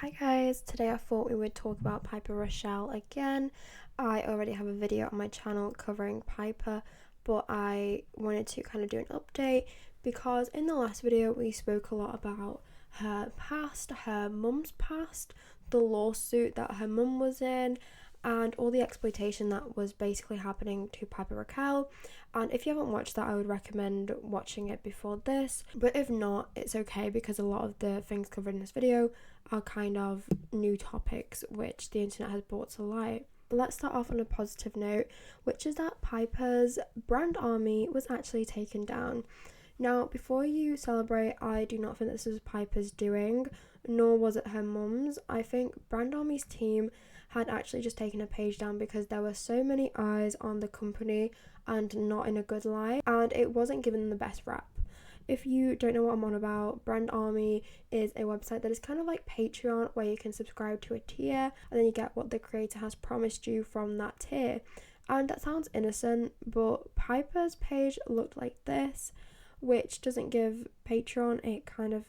Hi guys, today I thought we would talk about Piper Rochelle again. I already have a video on my channel covering Piper, but I wanted to kind of do an update because in the last video we spoke a lot about her past, her mum's past, the lawsuit that her mum was in, and all the exploitation that was basically happening to Piper Rochelle. And if you haven't watched that, I would recommend watching it before this, but if not, it's okay because a lot of the things covered in this video are kind of new topics which the internet has brought to light. Let's start off on a positive note, which is that Piper's brand army was actually taken down. Now, before you celebrate, I do not think this was Piper's doing, nor was it her mum's. I think Brand Army's team had actually just taken a page down because there were so many eyes on the company and not in a good light, and it wasn't given them the best rap. If you don't know what I'm on about, Brand Army is a website that is kind of like Patreon, where you can subscribe to a tier and then you get what the creator has promised you from that tier. And that sounds innocent, but Piper's page looked like this, which doesn't give Patreon, it kind of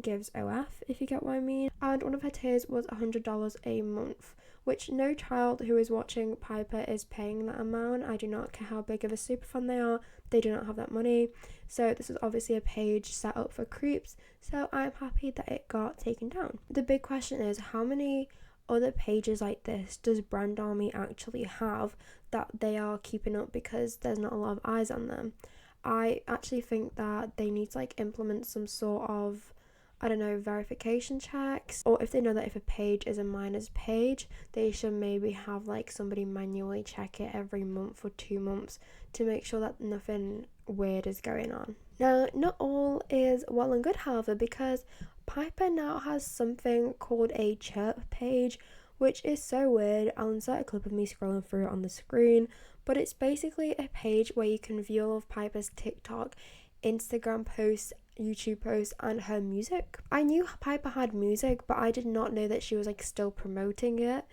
gives OF, if you get what I mean. And one of her tiers was $100 a month, which no child who is watching Piper is paying that amount. I do not care how big of a superfan they are, they do not have that money. So this is obviously a page set up for creeps, so I'm happy that it got taken down. The big question is, how many other pages like this does Brand Army actually have that they are keeping up because there's not a lot of eyes on them? I actually think that they need to implement some sort of, I don't know, verification checks, or if they know that if a page is a minors page, they should maybe have somebody manually check it every month or 2 months to make sure that nothing weird is going on. Now, not all is well and good, however, because Piper now has something called a chirp page, which is so weird. I'll insert a clip of me scrolling through it on the screen, but it's basically a page where you can view all of Piper's TikTok, Instagram posts, YouTube posts, and her music. I knew Piper had music, but I did not know that she was still promoting it.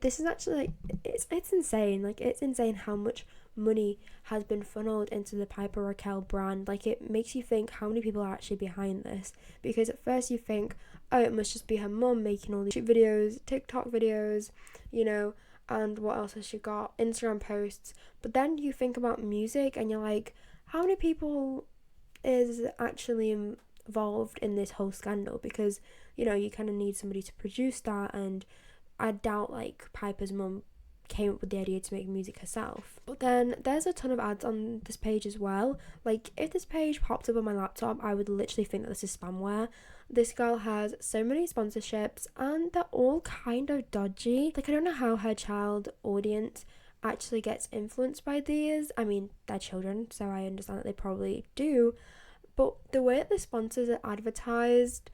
This is actually it's insane. It's insane how much money has been funneled into the Piper Rochelle brand. It makes you think how many people are actually behind this, because at first you think, oh, it must just be her mum making all these YouTube videos, TikTok videos, and what else has she got? Instagram posts. But then you think about music and you're like, how many people is actually involved in this whole scandal? Because you kind of need somebody to produce that, and I doubt Piper's mum came up with the idea to make music herself. But then there's a ton of ads on this page as well. If this page popped up on my laptop, I would literally think that this is spamware. This girl has so many sponsorships and they're all kind of dodgy. I don't know how her child audience actually gets influenced by these. I mean, they're children, so I understand that they probably do, but the way that the sponsors are advertised,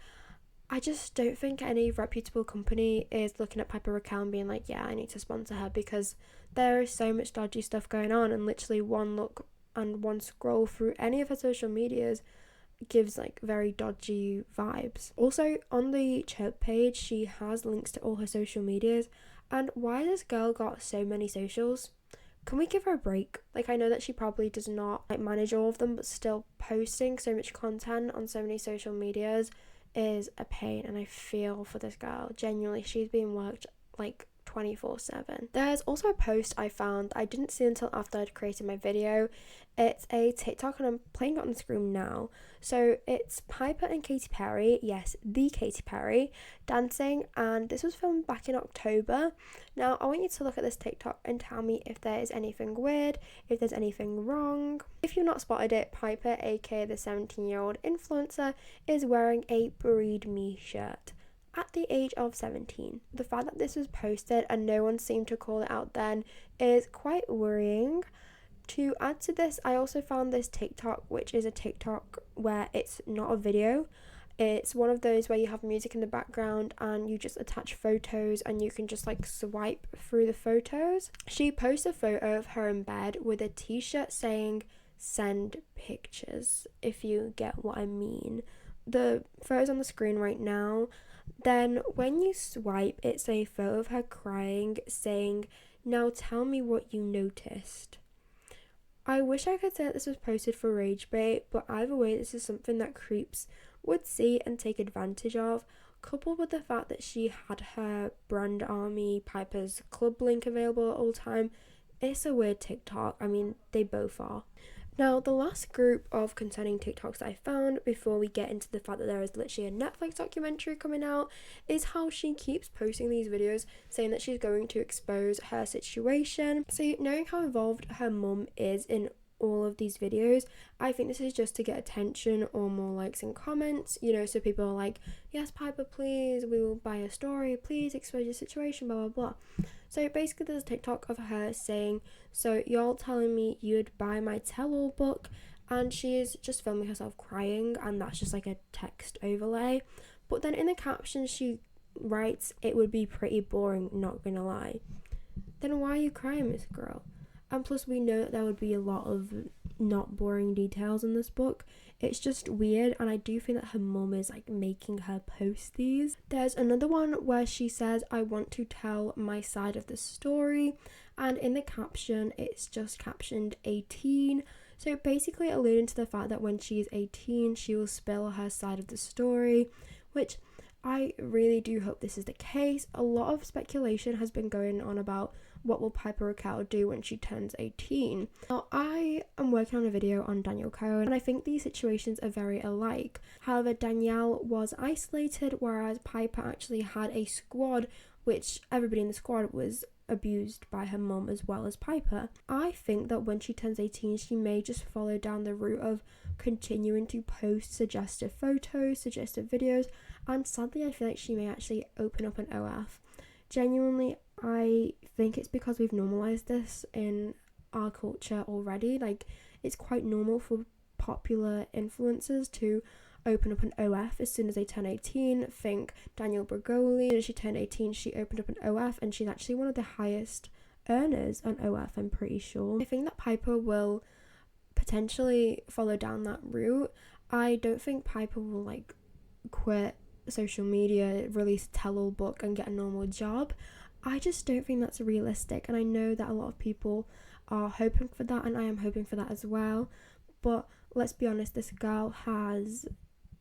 I just don't think any reputable company is looking at Piper Rochelle and being yeah, I need to sponsor her, because there is so much dodgy stuff going on, and literally one look and one scroll through any of her social medias gives very dodgy vibes. Also, on the chirp page, she has links to all her social medias, and why has this girl got so many socials? Can we give her a break? I know that she probably does not manage all of them, but still posting so much content on so many social medias is a pain, and I feel for this girl. Genuinely, she's being worked 24/7. There's also a post I found I didn't see until after I'd created my video. It's a TikTok and I'm playing it on the screen now. So it's Piper and Katy Perry, yes, the Katy Perry, dancing, and this was filmed back in October. Now I want you to look at this TikTok and tell me if there is anything weird, if there's anything wrong. If you've not spotted it, Piper, aka the 17-year-old influencer, is wearing a Breed Me shirt at the age of 17. The fact that this was posted and no one seemed to call it out then is quite worrying. To add to this, I also found this TikTok, which is a TikTok where it's not a video. It's one of those where you have music in the background and you just attach photos and you can just swipe through the photos. She posts a photo of her in bed with a t-shirt saying "send pictures," if you get what I mean. The photo's on the screen right now. Then when you swipe, it's a photo of her crying saying, "Now tell me what you noticed." I wish I could say that this was posted for rage bait, but either way, this is something that creeps would see and take advantage of. coupled with the fact that she had her brand army Piper's club link available at all time, it's a weird TikTok. I mean, they both are. Now, the last group of concerning TikToks that I found before we get into the fact that there is literally a Netflix documentary coming out is how she keeps posting these videos saying that she's going to expose her situation. So, knowing how involved her mum is in all of these videos, I think this is just to get attention or more likes and comments, you know, so people are like, yes, Piper, please, we will buy a story, please expose your situation, blah, blah, blah. So basically there's a TikTok of her saying, so y'all telling me you'd buy my tell-all book, and she is just filming herself crying, and that's just like a text overlay. But then in the caption she writes, it would be pretty boring, not gonna lie. Then why are you crying, Miss Girl? And plus we know that there would be a lot of not boring details in this book. It's just weird, and I do think that her mum is like making her post these. There's another one where she says, I want to tell my side of the story, and in the caption it's just captioned 18. So basically alluding to the fact that when she is 18 she will spill her side of the story, which I really do hope this is the case. A lot of speculation has been going on about what will Piper Rockelle do when she turns 18. Now, I am working on a video on Danielle Cohen, and I think these situations are very alike. However, Danielle was isolated, whereas Piper actually had a squad, which everybody in the squad was abused by her mum as well as Piper. I think that when she turns 18, she may just follow down the route of continuing to post suggestive photos, suggestive videos, and sadly I feel like she may actually open up an OF. Genuinely, I think it's because we've normalized this in our culture already. Like, it's quite normal for popular influencers to open up an OF as soon as they turn 18. Think Danielle Bregoli. When she turned 18, she opened up an OF, and she's actually one of the highest earners on OF, I'm pretty sure. I think that Piper will potentially follow down that route. I don't think Piper will like quit social media, release a tell-all book and get a normal job. I just don't think that's realistic, and I know that a lot of people are hoping for that, and I am hoping for that as well. But let's be honest, this girl has,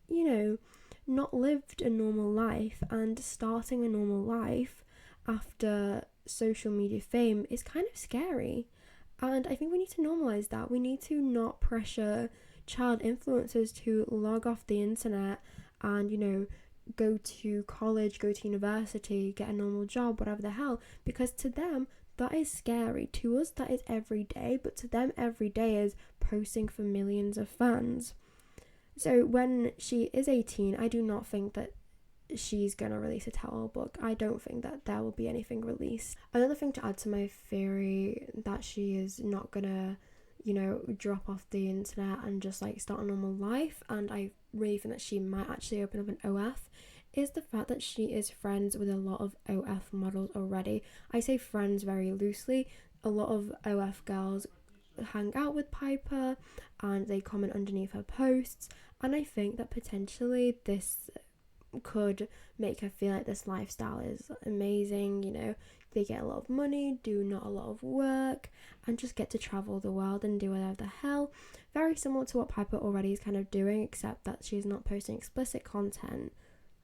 you know, not lived a normal life, and starting a normal life after social media fame is kind of scary. And I think we need to normalize that. We need to not pressure child influencers to log off the internet and, you know, go to college, go to university, get a normal job, whatever the hell, because to them that is scary. To us that is every day, but to them every day is posting for millions of fans. So when she is 18, I do not think that she's gonna release a tell-all book. I don't think that there will be anything released. Another thing to add to my theory that she is not gonna, you know, drop off the internet and just like start a normal life, and I really think that she might actually open up an OF, is the fact that she is friends with a lot of OF models already. I say friends very loosely. A lot of OF girls hang out with Piper and they comment underneath her posts, and I think that potentially this could make her feel like this lifestyle is amazing. You know, they get a lot of money, do not a lot of work, and just get to travel the world and do whatever the hell. Very similar to what Piper already is kind of doing, except that she's not posting explicit content.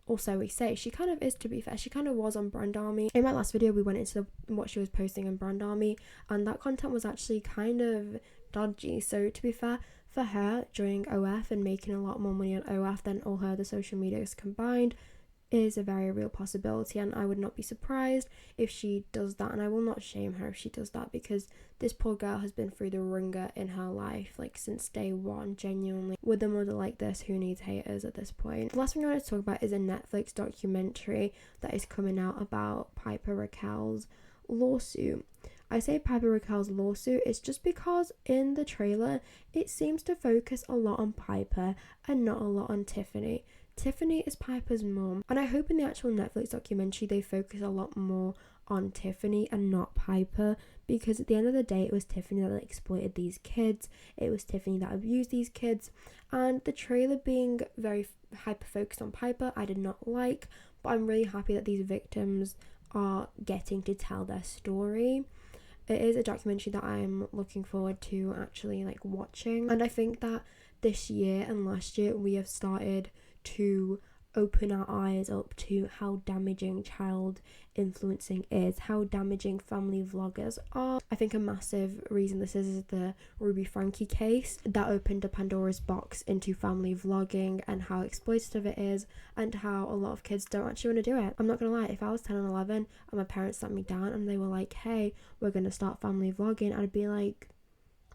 Also, we say she kind of is, to be fair. She kind of was on Brand Army. In my last video we went into what she was posting on Brand Army, and that content was actually kind of dodgy. So to be fair, for her during OF and making a lot more money on OF than all her other social medias combined is a very real possibility, and I would not be surprised if she does that, and I will not shame her if she does that, because this poor girl has been through the ringer in her life, like since day one. Genuinely, with a mother like this, who needs haters at this point? The last thing I want to talk about is a Netflix documentary that is coming out about Piper Rockelle's lawsuit. I say Piper Rockelle's lawsuit is just because in the trailer it seems to focus a lot on Piper and not a lot on Tiffany. Tiffany is Piper's mum, and I hope in the actual Netflix documentary they focus a lot more on Tiffany and not Piper, because at the end of the day it was Tiffany that exploited these kids, it was Tiffany that abused these kids, and the trailer being very hyper focused on Piper I did not like, but I'm really happy that these victims are getting to tell their story. It is a documentary that I'm looking forward to actually like watching, and I think that this year and last year we have started to open our eyes up to how damaging child influencing is, how damaging family vloggers are. I think a massive reason this is the Ruby Frankie case that opened a Pandora's box into family vlogging and how exploitative it is, and how a lot of kids don't actually want to do it. I'm not gonna lie, if I was 10 and 11 and my parents sat me down and they were like, hey, we're gonna start family vlogging, I'd be like,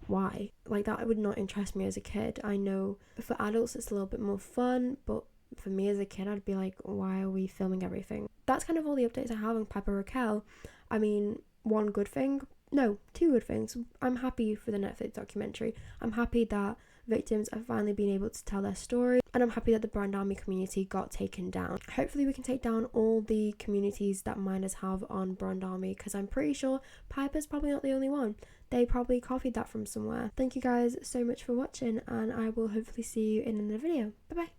why? Like, that would not interest me as a kid. I know for adults it's a little bit more fun, but for me as a kid, I'd be like, why are we filming everything? That's kind of all the updates I have on Piper Rockelle. I mean, two good things. I'm happy for the Netflix documentary. I'm happy that victims have finally been able to tell their story, and I'm happy that the Brand Army community got taken down. Hopefully we can take down all the communities that minors have on Brand Army, because I'm pretty sure Piper's probably not the only one. They probably copied that from somewhere. Thank you guys so much for watching, and I will hopefully see you in another video. Bye bye.